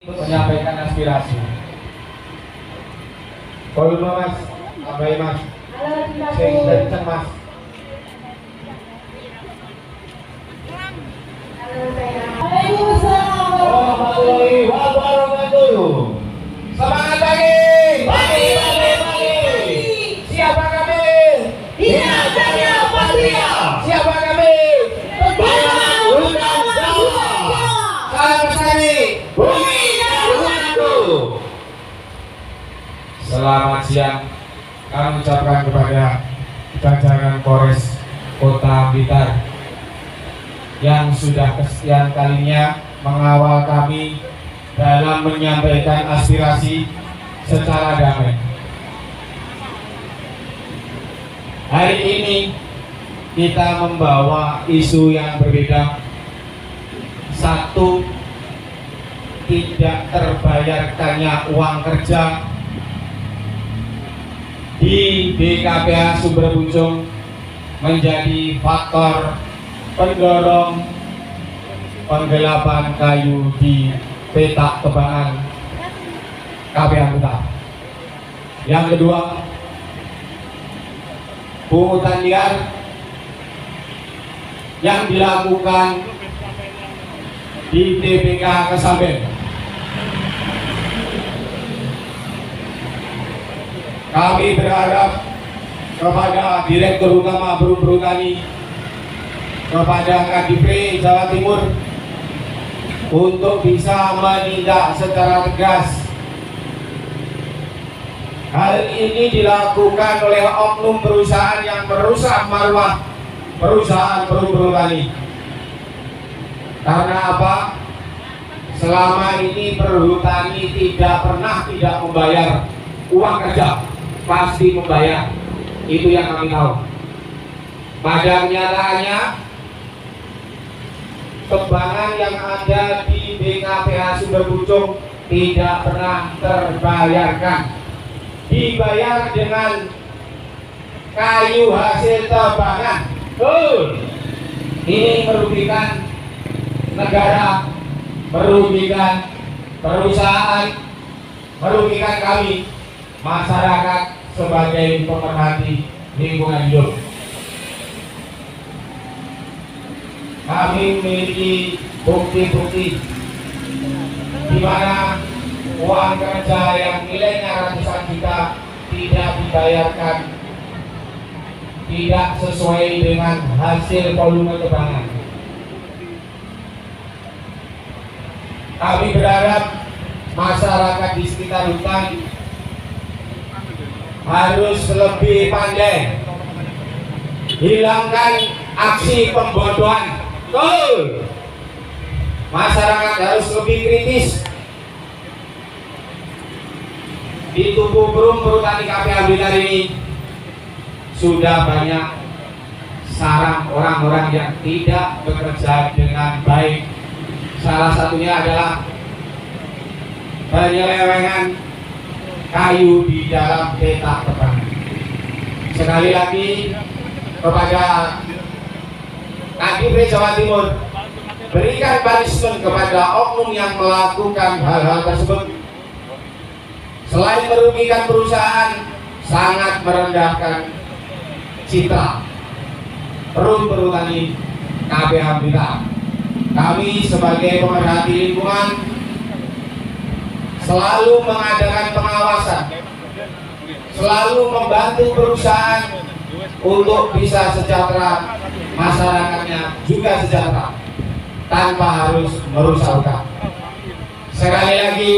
menyampaikan aspirasi. Volume mas, tambahin mas. Sing kenceng mas. Warahmatullahi wabarakatuh. Semangat pagi. Siapa kami? Hinatanya Patria. Siapa kami? Bayangan Hutan Jawa. Salam Bestari, Bumi dan Hutanku. Selamat siang. Kami ucapkan kepada jajaran Polres Kota Blitar yang sudah kesekian kalinya mengawal kami dalam menyampaikan aspirasi secara damai. Hari ini kita membawa isu yang berbeda. Satu, tidak terbayarkannya uang kerja di BKPH Sumber Pucung menjadi faktor pendorong penggelapan kayu di petak tebangan KPH Blitar. Yang kedua, pungutan liar yang dilakukan di TPK Kesamben. Kami berharap kepada Direktur Utama Perhutani, kepada Kadipre Jawa Timur untuk bisa menindak secara tegas. Hal ini dilakukan oleh oknum perusahaan yang merusak marwah perusahaan perhutani. Karena apa? Selama ini perhutani tidak pernah tidak membayar uang kerja, pasti membayar. Itu yang kami tahu. Pada kenyataannya, tebangan yang ada di BKPH Sumber Pucung tidak pernah terbayarkan. Dibayar dengan kayu hasil tebangan. Ini merugikan negara, merugikan perusahaan, merugikan kami masyarakat sebagai pemerhati lingkungan hidup. Kami memiliki bukti-bukti di mana uang kerja yang nilainya ratusan juta tidak dibayarkan, tidak sesuai dengan hasil volume tebangan. Kami berharap masyarakat di sekitar hutan harus lebih pandai, hilangkan aksi pembodohan. Masyarakat harus lebih kritis. Di tubuh perhutani KPH Blitar ini sudah banyak sarang orang-orang yang tidak bekerja dengan baik. Salah satunya adalah penyelewengan kayu di dalam petak tebangan. Sekali lagi kepada Kadipre Jawa Timur, berikan punishment kepada oknum yang melakukan hal-hal tersebut. Selain merugikan perusahaan, sangat merendahkan citra perhutani KPH Blitar. Kami sebagai pemerhati lingkungan selalu mengadakan pengawasan, selalu membantu perusahaan untuk bisa sejahtera, masyarakatnya juga sejahtera tanpa harus merusak hutan. Sekali lagi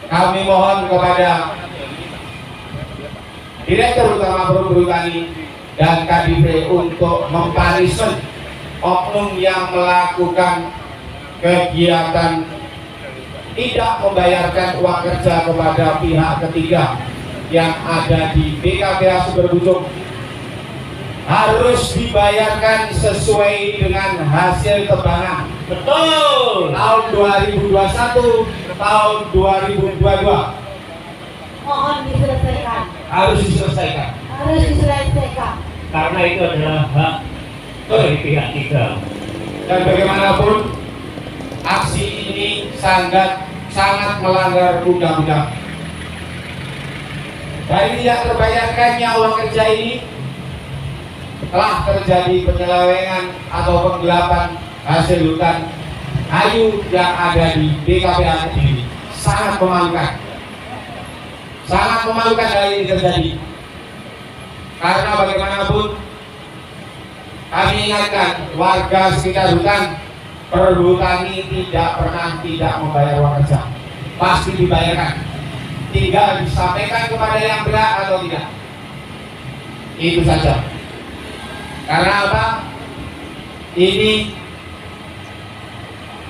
kami mohon kepada Direktur Utama Perhutani dan Kadipre untuk mempunishment oknum yang melakukan kegiatan tidak membayarkan uang kerja kepada pihak ketiga yang ada di BKPH Sumber Pucung. Harus dibayarkan sesuai dengan hasil tebangan. Betul. Tahun 2021, tahun 2022. Mohon diselesaikan. Harus diselesaikan. Harus diselesaikan. Karena itu adalah hak dari pihak tiga. Dan bagaimanapun aksi ini sangat sangat melanggar undang-undang. Dari tidak terbayarkannya uang kerja ini telah terjadi penyelewengan atau penggelapan hasil hutan kayu yang ada di BKPA Kediri. Sangat memalukan. Sangat memalukan hal ini terjadi. Karena bagaimanapun kami ingatkan warga sekitar hutan, perhutani tidak pernah tidak membayar uang kerja. Pasti dibayarkan. Tinggal disampaikan kepada yang berat atau tidak. Itu saja. Karena apa? Ini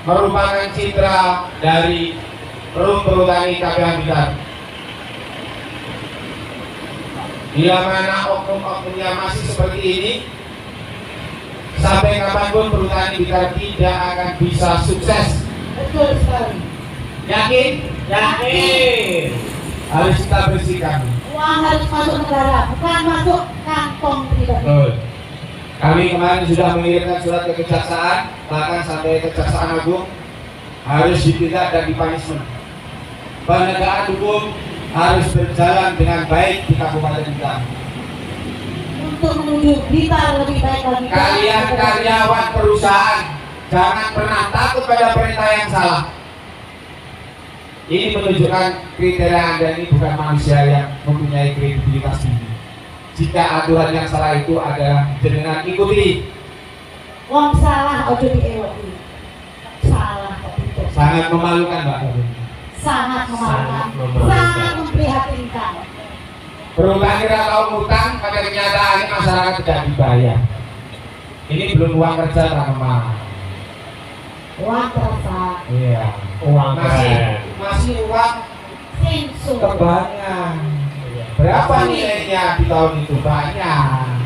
merupakan citra dari Perum Perhutani KPH Blitar. Bila mana oknum-oknumnya masih seperti ini, sampai kapanpun Perhutani Blitar tidak akan bisa sukses. Betul sekali. Yakin? Yakin. Harus kita bersihkan. Uang harus masuk negara, bukan masuk kantong pribadi. Betul. Kami kemarin sudah mengirimkan surat ke kejaksaan, bahkan sampai Kejaksaan Agung harus ditindak dan dipunishment. Penegakan hukum harus berjalan dengan baik di Kabupaten Blitar. Untuk menuju Blitar lebih baik lagi. Kalian karyawan perusahaan jangan pernah takut pada perintah yang salah. Ini menunjukkan kriteria Anda ini bukan manusia yang mempunyai kredibilitas tinggi. Jika aturan yang salah itu adalah jenengan ikuti. Wong salah ojo diewoki. Salah kok itu. Sangat memalukan, Mbak. Sangat memalukan. Sangat memalukan. Sangat memprihatinkan. Perhutani tahu utang, pada kenyataannya masyarakat tidak dibayar. Ini belum uang kerja, teman-teman. Uang terasa. Iya. Uang Masih uang Sensu. kebanyakan. Berapa nilainya di tahun itu? Banyak.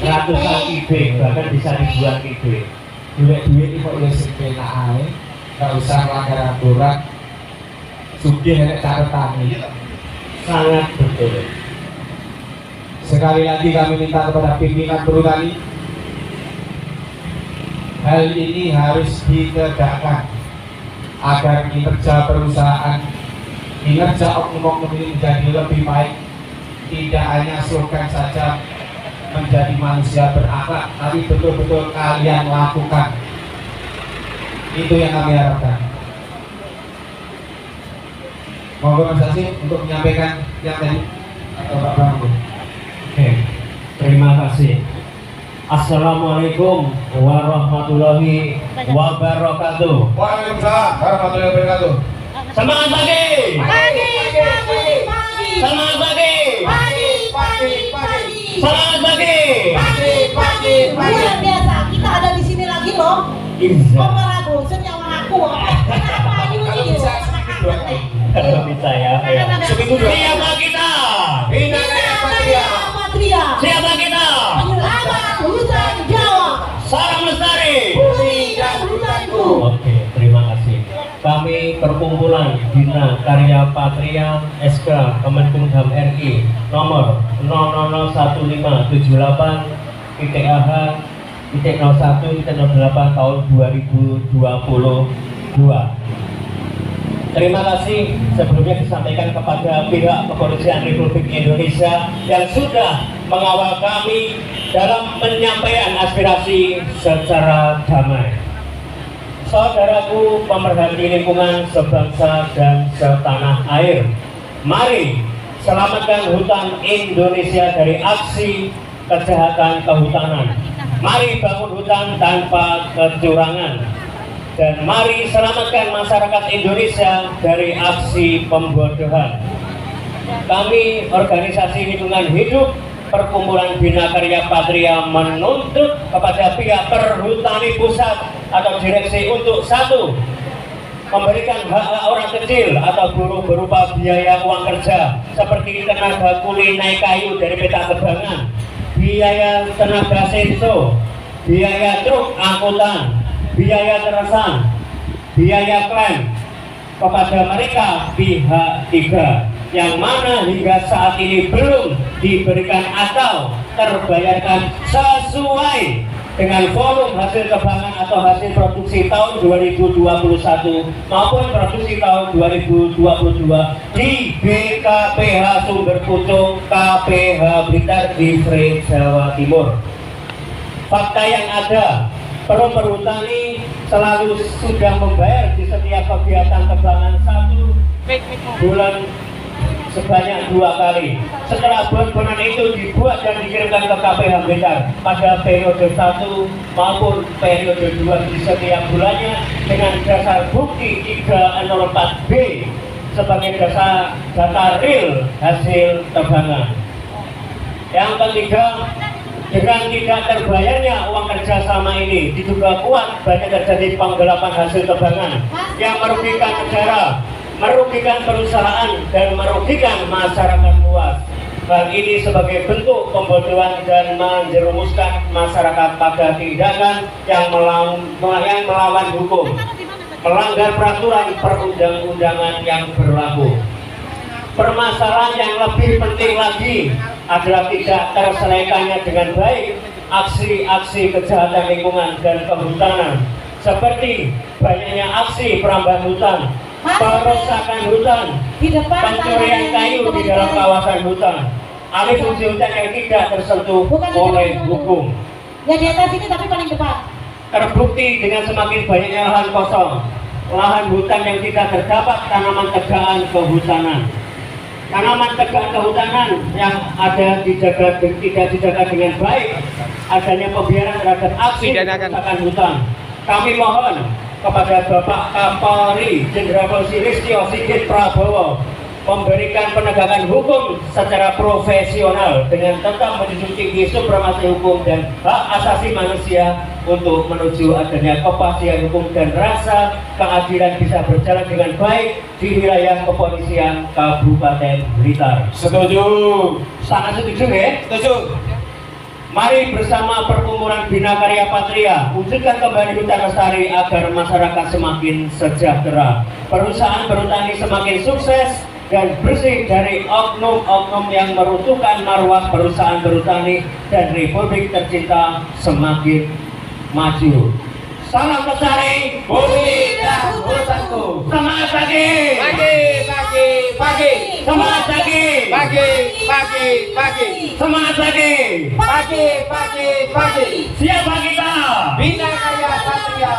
ratusan kibik, bahkan bisa ribuan kibik. Duit-duit itu kok ya sepenak ae. Enggak usah melanggar aturan. Sugih nek catatan iki. Sangat betul. Sekali lagi kami minta kepada pimpinan Perhutani, hal ini harus ditegakkan agar kinerja perusahaan, kinerja oknum-oknum ini menjadi lebih baik. Tidak hanya slogan saja menjadi manusia berakhlak, tapi betul-betul kalian lakukan. Itu yang kami harapkan. Monggo Mas Asyik untuk menyampaikan yang tadi atau Pak Bambang. Oke, terima kasih. Assalamualaikum warahmatullahi wabarakatuh. Waalaikumsalam warahmatullahi wabarakatuh. Semangat pagi. Pagi, pagi, pagi. Semangat pagi. Pagi, pagi, pagi. Semangat pagi. Pagi, pagi, pagi. Luar biasa, kita ada di sini lagi loh. Iya. Om Ragusen yang mengaku. Kenapa ini? Kalau bisa ya. Seminggu dua. Siapa kita? Bina Patria. Patria. Siapa kita? Penyelamat hutan Jawa. Salam lestari. Bumi dan hutanku. Oke, terima kasih. Kami perkumpulan Bina Karya Patria SK Kemenkumham RI nomor 0078-AH-01-08 tahun 2022. Terima kasih sebelumnya disampaikan kepada pihak Kepolisian Republik Indonesia yang sudah mengawal kami dalam penyampaian aspirasi secara damai. Saudaraku pemerhati lingkungan sebangsa dan setanah air, mari selamatkan hutan Indonesia dari aksi kejahatan kehutanan. Mari bangun hutan tanpa kecurangan. Dan mari selamatkan masyarakat Indonesia dari aksi pembodohan. Kami organisasi lingkungan hidup Perkumpulan Bina Karya Patria menuntut kepada pihak Perhutani Pusat atau direksi untuk satu, memberikan hak orang kecil atau buruh berupa biaya uang kerja seperti tenaga kuli naik kayu dari peta tebangan, biaya tenaga senso, biaya truk angkutan, biaya teresan, biaya klaim kepada mereka pihak tiga yang mana hingga saat ini belum diberikan atau terbayarkan sesuai dengan volume hasil tebangan atau hasil produksi tahun 2021 maupun produksi tahun 2022 di BKPH Sumber Pucung KPH Blitar di Free Jawa Timur. Fakta yang ada, Perum Perhutani selalu sudah membayar di setiap kegiatan tebangan 1 bulan sebanyak 2 kali. Setelah bon-bonan itu dibuat dan dikirimkan ke KPH Blitar pada periode 1 maupun periode 2 di setiap bulannya dengan dasar bukti 304B sebagai dasar data real hasil tebangan. Yang ketiga, dengan tidak terbayarnya uang kerjasama ini diduga kuat banyak terjadi penggelapan hasil tebangan yang merugikan negara, merugikan perusahaan, dan merugikan masyarakat luas. Hal ini sebagai bentuk pembodohan dan menjerumuskan masyarakat pada tindakan yang melawan hukum, melanggar peraturan perundang-undangan yang berlaku. Permasalahan yang lebih penting lagi adalah tidak terselesaikannya dengan baik aksi-aksi kejahatan lingkungan dan kehutanan, seperti banyaknya aksi perambahan hutan, perusakan hutan, pencurian kayu di dalam kawasan hutan, alih fungsi hutan yang tidak tersentuh oleh hukum. Ya di atas ini tapi paling depan. Terbukti dengan semakin banyaknya lahan kosong, lahan hutan yang tidak terdapat tanaman tegakan kehutanan. Tanaman tegakan kehutanan yang ada tidak dijaga dengan baik, adanya pembiaran terhadap aksi perusakan hutan. Kami mohon kepada Bapak Kapolri Jenderal Polisi Listio Sigit Prabowo memberikan penegakan hukum secara profesional dengan tetap menjunjung tinggi supremasi hukum dan hak asasi manusia untuk menuju adanya kepastian hukum dan rasa keadilan bisa berjalan dengan baik di wilayah kepolisian Kabupaten Blitar. Setuju. Sangat setuju ya? Setuju. Mari bersama Perkumpulan Bina Karya Patria wujudkan kembali hutan lestari agar masyarakat semakin sejahtera, perusahaan berhutani semakin sukses dan bersih dari oknum-oknum yang meruntuhkan marwah perusahaan berhutani, dan Republik tercinta semakin maju. Salam lestari, bumi dan hutanku. Semangat pagi. Pagi. Semangat pagi. Pagi. Semangat pagi. Pagi. Siapa kita? Bina Karya Patria.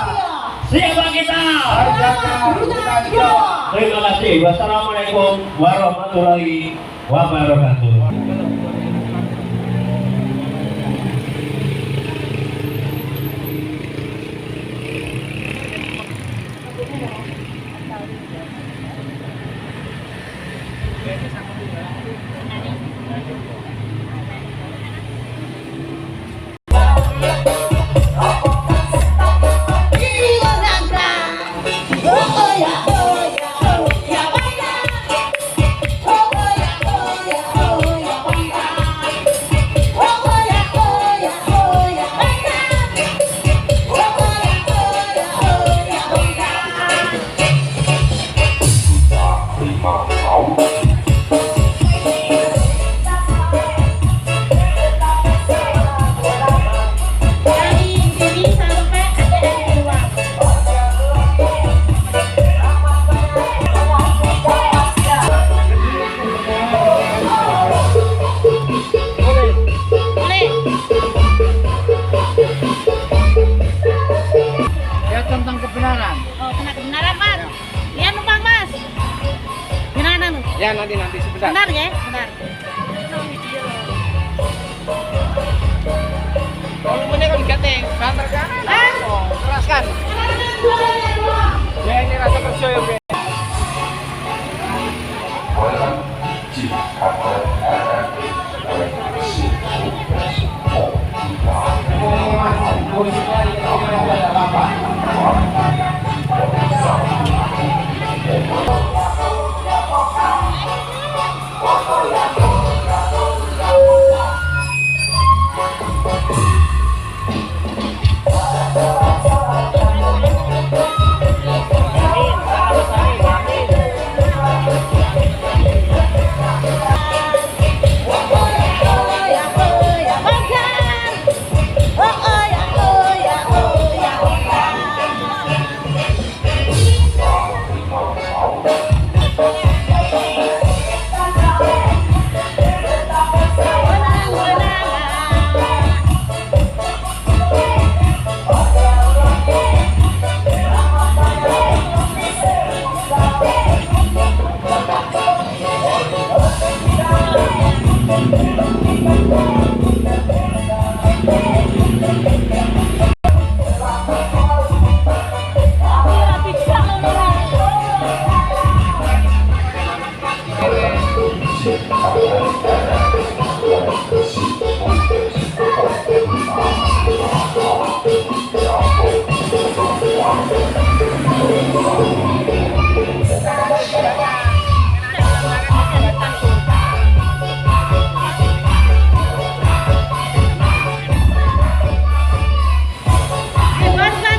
Siapa kita? Harjaka Hutan Jawa. Terima kasih. Wassalamualaikum warahmatullahi wabarakatuh. Tentang kebenaran. Oh, tentang kebenaran, Mas. Ya, numpang, Mas. Gimana, Nu? Ya nanti sebentar. Benar ya? Benar. Volumenya kalau diganti, banter kan? Oh, keraskan. Ya ini rasa kerja ya, Be. Bebaskan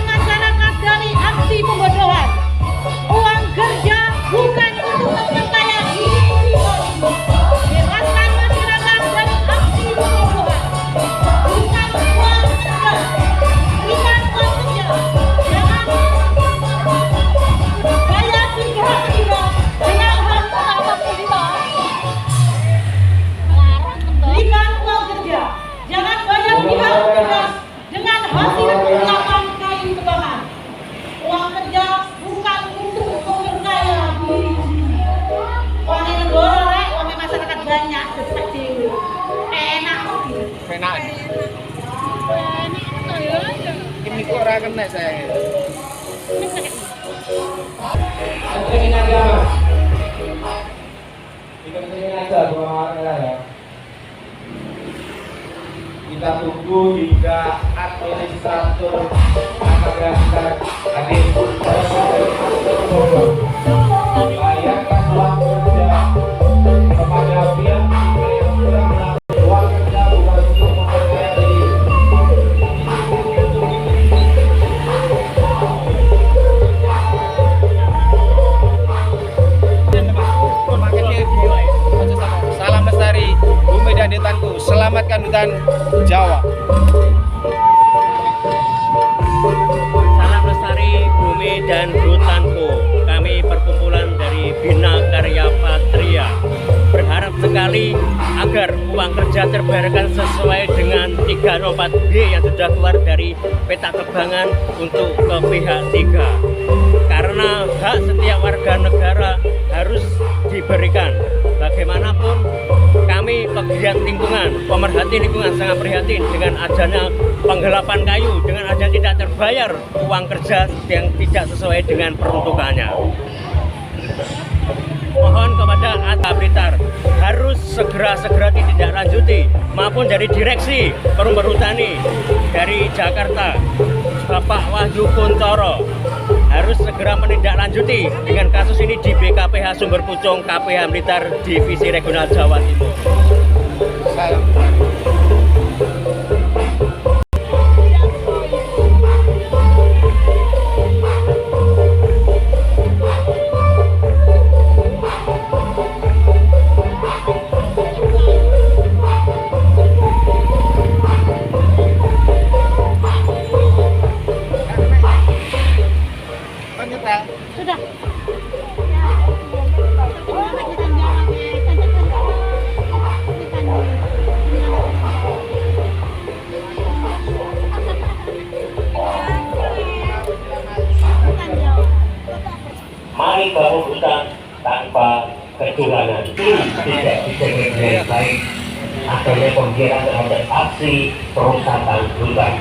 masyarakat dari aksi pembodohan. Uang kerja bukan untuk memperkaya diri. Bebaskan masyarakat dari aksi pembodohan. Bukan uang kerja. Bukan uang kerja. Jangan gaya pihak kita dengan harta apapun kita. Berikan uang kerja. Jangan bayar pihak kita dengan hasil pengaman kayu tebakan. Uang kerja bukan untuk memperkaya diri sendiri. Uang yang goreng, uang masyarakat banyak seperti itu. Enak gitu. Enak. Ini kok ora kena saya. Kencengin aja mas. Dikencengin aja buat ya. Kita tunggu hingga administrator akan hadir. Bayarkan uang kerja kepada pihak yang sudah melakukan uang kerja bukan untuk memperkaya diri. Salam lestari bumi dan hutanku, selamatkan hutan Jawa. Salam lestari bumi dan hutanku. Kami perkumpulan dari Bina Karya Patria berharap sekali agar uang kerja terbayarkan sesuai dengan 304B yang sudah keluar dari peta tebangan untuk ke pihak 3. Karena hak setiap warga negara harus diberikan. Bagaimanapun kami pegiat lingkungan, pemerhati lingkungan sangat prihatin dengan adanya penggelapan kayu, dengan adanya tidak terbayar uang kerja yang tidak sesuai dengan peruntukannya. Mohon kepada Atta Blitar harus segera ditindaklanjuti maupun dari direksi Perhutani dari Jakarta, Bapak Wahyu Kuntoro harus segera menindaklanjuti dengan kasus ini di BKPH Sumber Pucung KPH Blitar Divisi Regional Jawa Timur. Salam. Sudah. Mari bangun hutan tanpa kecurangan. Tidak bisa dengan baik adanya pembiaran terhadap aksi perusahaan hutan.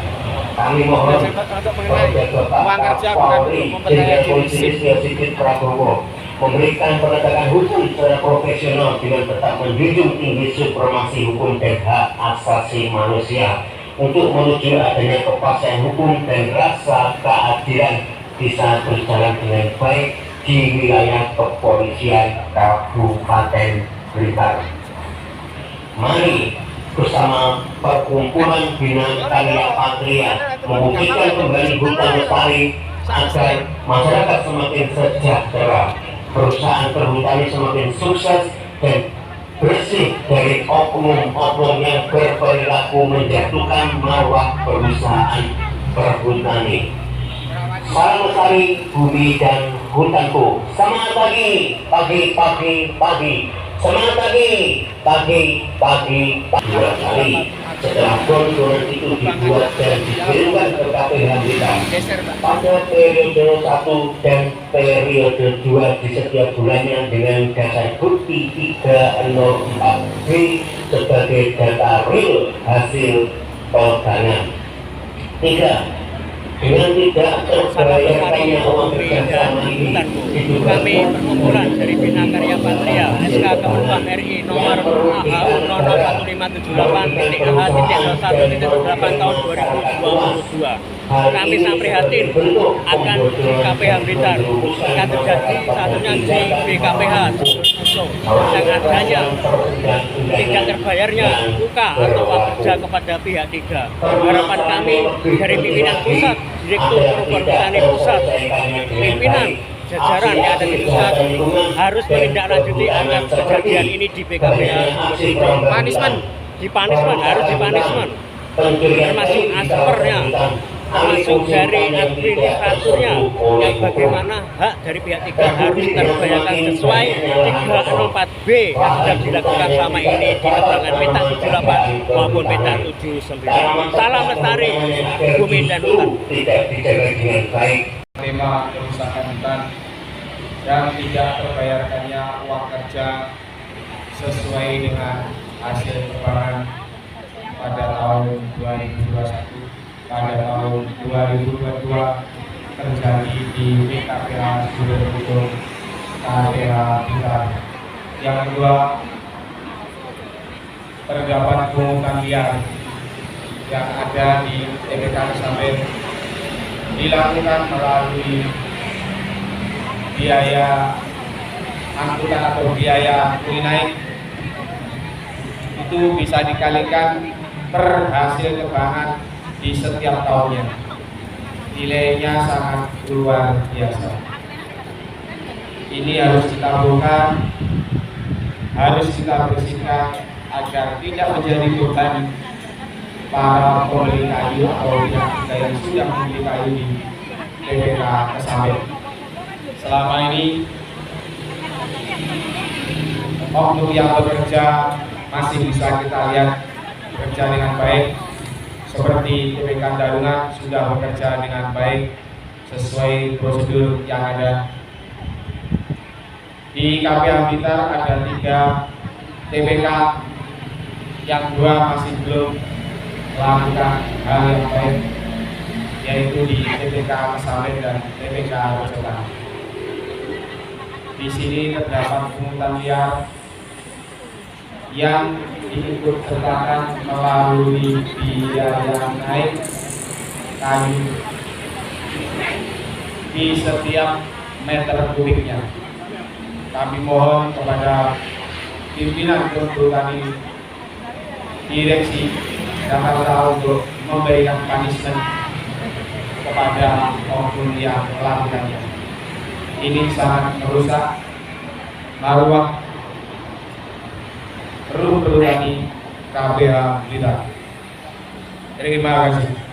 Kami mohon kepada Bapak Kapolri Jenderal Polisi Listio Sigit Prabowo memberikan penegakan hukum secara profesional dengan tetap menjunjung tinggi supremasi hukum dan hak asasi manusia untuk menuju adanya kepastian hukum dan rasa keadilan bisa berjalan dengan baik di wilayah kepolisian Kabupaten Blitar. Mari bersama perkumpulan Bina Karya Patria membuktikan kembali hutan lestari agar masyarakat semakin sejahtera, perusahaan perhutani semakin sukses dan bersih dari oknum-oknum yang berperilaku menjatuhkan marwah perusahaan perhutani. Salam lestari bumi dan hutanku. Semangat pagi. Semangat pagi. Dua kali setelah konsulen itu dibuat dan dikirimkan ke KPH Blitar pada periode 1 dan periode 2 di setiap bulannya dengan dasar bukti 304B sebagai data real hasil perdagangan. 3. dengan tidak salah kemarin terbayarkannya uang Bumi kerja dan selama ini Hutanku. Kami perkumpulan dari Bina Karya Patria SK Kementerian RI nomor AHU 01578.AH.01.8 tahun 2022. Kami sangat prihatin akan di KPH Blitar akan terjadi satunya di BKPH yang adanya tidak terbayarnya UK atau uang kerja kepada pihak tiga. Harapan kami dari pimpinan pusat, Direktur Perhutani Pusat, pimpinan jajaran yang ada di pusat harus menindaklanjuti agar kejadian ini di BKPH dipanismen, harus dipanismen, termasuk aspernya, termasuk dari administraturnya, yang bagaimana hak dari pihak tiga harus terbayarkan sesuai 304B yang sudah dilakukan selama ini di keterangan peta 78 maupun peta 79. Salam lestari bumi dan hutan. Tema kerusakan hutan dan tidak terbayarkannya uang kerja sesuai dengan hasil lebaran pada tahun 2021, pada tahun 2022 terjadi di BKPH Sudirputu, KPH Blitar. Yang kedua, terdapat pungutan liar yang ada di TPK sampai dilakukan melalui biaya angkutan atau biaya naik, itu bisa dikalikan per hasil tebangan di setiap tahunnya. Nilainya sangat luar biasa. Ini harus kita bukan, harus kita bersihkan agar tidak menjadi beban para pembeli kayu atau pihak yang sudah membeli kayu di TPK Kesawit. Selama ini oknum yang bekerja masih bisa kita lihat bekerja dengan baik, seperti TPK Darungan sudah bekerja dengan baik sesuai prosedur yang ada. Di KPH Blitar ada 3 TPK, yang 2 masih belum melakukan hal yang baik, yaitu di TPK Kesawit dan TPK Rojokan. Di sini terdapat pungutan liar yang diikut sertakan melalui biaya naik kayu di setiap meter kubiknya. Kami mohon kepada pimpinan perhutani, direksi Jakarta untuk memberikan punishment kepada oknum yang melakukannya. Ini sangat merusak marwah perhutani KPH Blitar. Terima kasih.